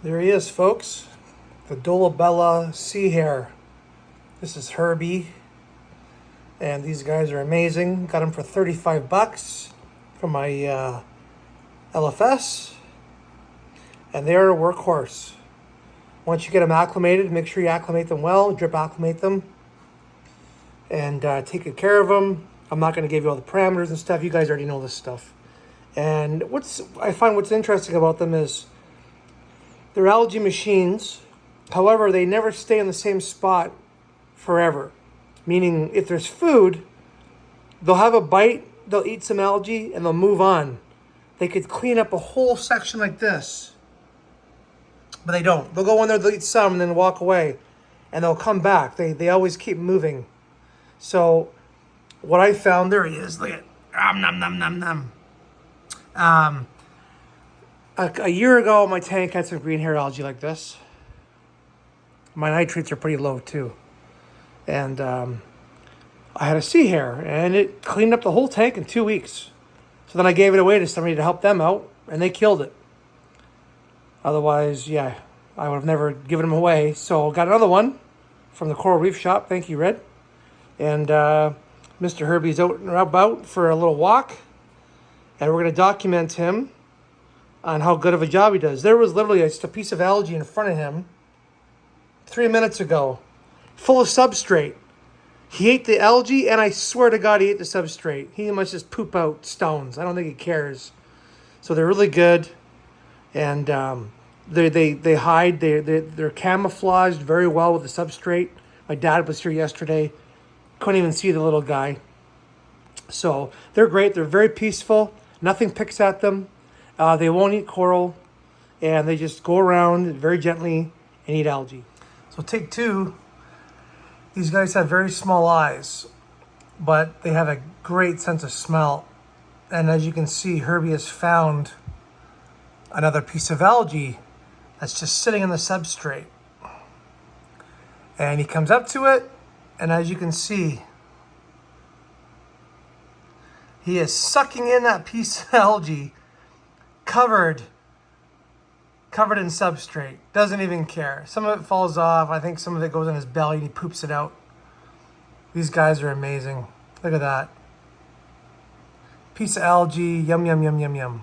There he is, folks. The Dolabella Seahare. This is Herbie. And these guys are amazing. Got them for 35 bucks from my LFS. And they're a workhorse. Once you get them acclimated, make sure you acclimate them well, drip acclimate them, and take good care of them. I'm not going to give you all the parameters and stuff. You guys already know this stuff. And I find what's interesting about them is they're algae machines. However, they never stay in the same spot forever. Meaning, if there's food, they'll have a bite, they'll eat some algae, and they'll move on. They could clean up a whole section like this. But they don't. They'll go in there, they'll eat some, and then walk away. And they'll come back. They always keep moving. So, what I found, there he is. Look at, nom, nom, nom, nom. A year ago, my tank had some green hair algae like this. My nitrates are pretty low, too. And I had a Seahare, and it cleaned up the whole tank in 2 weeks. So then I gave it away to somebody to help them out, and they killed it. Otherwise, yeah, I would have never given them away. So got another one from the Coral Reef Shop. Thank you, Red. And Mr. Herbie's out and about for a little walk. And we're going to document him on how good of a job he does. There was literally just a piece of algae in front of him 3 minutes ago, full of substrate. He ate the algae, and I swear to God he ate the substrate. He must just poop out stones. I don't think he cares. So they're really good. And they hide. They're camouflaged very well with the substrate. My dad was here yesterday. Couldn't even see the little guy. So they're great. They're very peaceful. Nothing picks at them. They won't eat coral. And they just go around very gently and eat algae. So take two. These guys have very small eyes, but they have a great sense of smell. And as you can see, Herbie has found another piece of algae that's just sitting in the substrate. And he comes up to it, and as you can see, he is sucking in that piece of algae covered in substrate. Doesn't even care. Some of it falls off. I think some of it goes in his belly and he poops it out. These guys are amazing. Look at that. Piece of algae. Yum, yum, yum, yum, yum.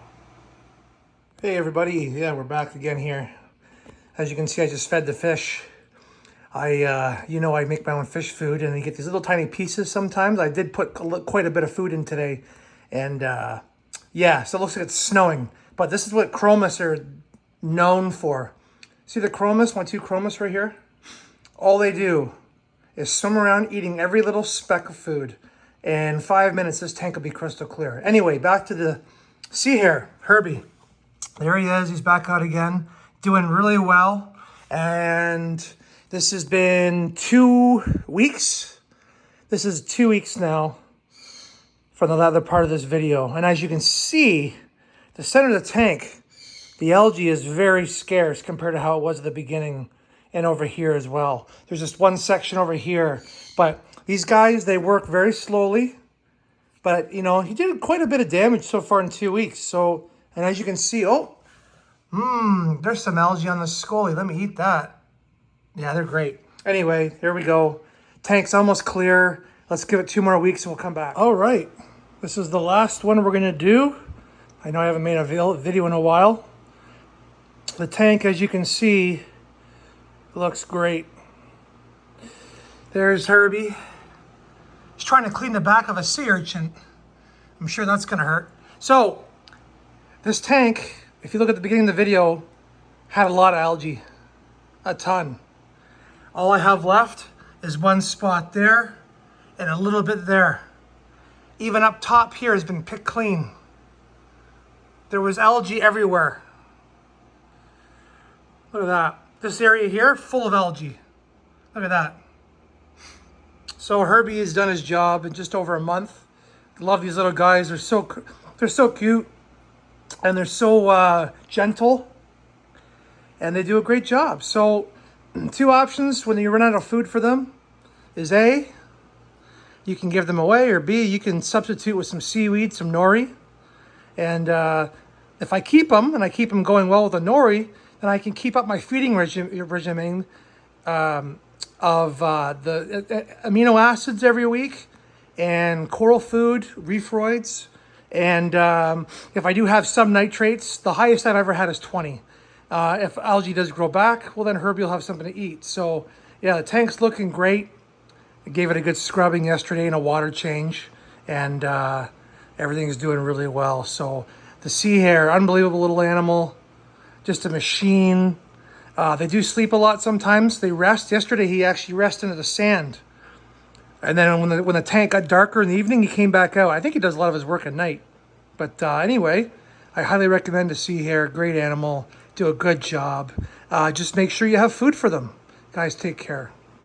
Hey everybody. Yeah, we're back again here. As you can see, I just fed the fish. I make my own fish food, and you get these little tiny pieces sometimes. I did put quite a bit of food in today. And yeah, so it looks like it's snowing. But this is what chromis are known for. See the chromis, two chromis right here? All they do is swim around eating every little speck of food. In 5 minutes, this tank will be crystal clear. Anyway, back to the Seahare, Herbie. There he is, he's back out again, doing really well. And this has been 2 weeks. This is 2 weeks now for the other part of this video. And as you can see, the center of the tank, the algae is very scarce compared to how it was at the beginning, and over here as well. There's just one section over here, but these guys, they work very slowly, but he did quite a bit of damage so far in 2 weeks. So, and as you can see, there's some algae on the scully. Let me eat that. Yeah, they're great. Anyway, here we go. Tank's almost clear. Let's give it 2 more weeks and we'll come back. All right, this is the last one we're gonna do. I know I haven't made a video in a while. The tank, as you can see, looks great. There's Herbie. He's trying to clean the back of a sea urchin. I'm sure that's gonna hurt. So, this tank, if you look at the beginning of the video, had a lot of algae, a ton. All I have left is one spot there and a little bit there. Even up top here has been picked clean. There was algae everywhere. Look at that. This area here, full of algae. Look at that. So Herbie has done his job in just over a month. Love these little guys. They're so cute. And they're so gentle. And they do a great job. So 2 options when you run out of food for them is A, you can give them away, or B, you can substitute with some seaweed, some nori. And if I keep them, and I keep them going well with the nori, and I can keep up my feeding regimen of the amino acids every week, and coral food, reefroids, and if I do have some nitrates, the highest I've ever had is 20. If algae does grow back, well then Herbie will have something to eat. So yeah, the tank's looking great. I gave it a good scrubbing yesterday and a water change, and everything's doing really well. So the Seahare, unbelievable little animal, just a machine. They do sleep a lot sometimes. They rest. Yesterday he actually rested into the sand. And then when the tank got darker in the evening, he came back out. I think he does a lot of his work at night. But anyway, I highly recommend the Seahare. Great animal. Do a good job. Just make sure you have food for them. Guys, take care.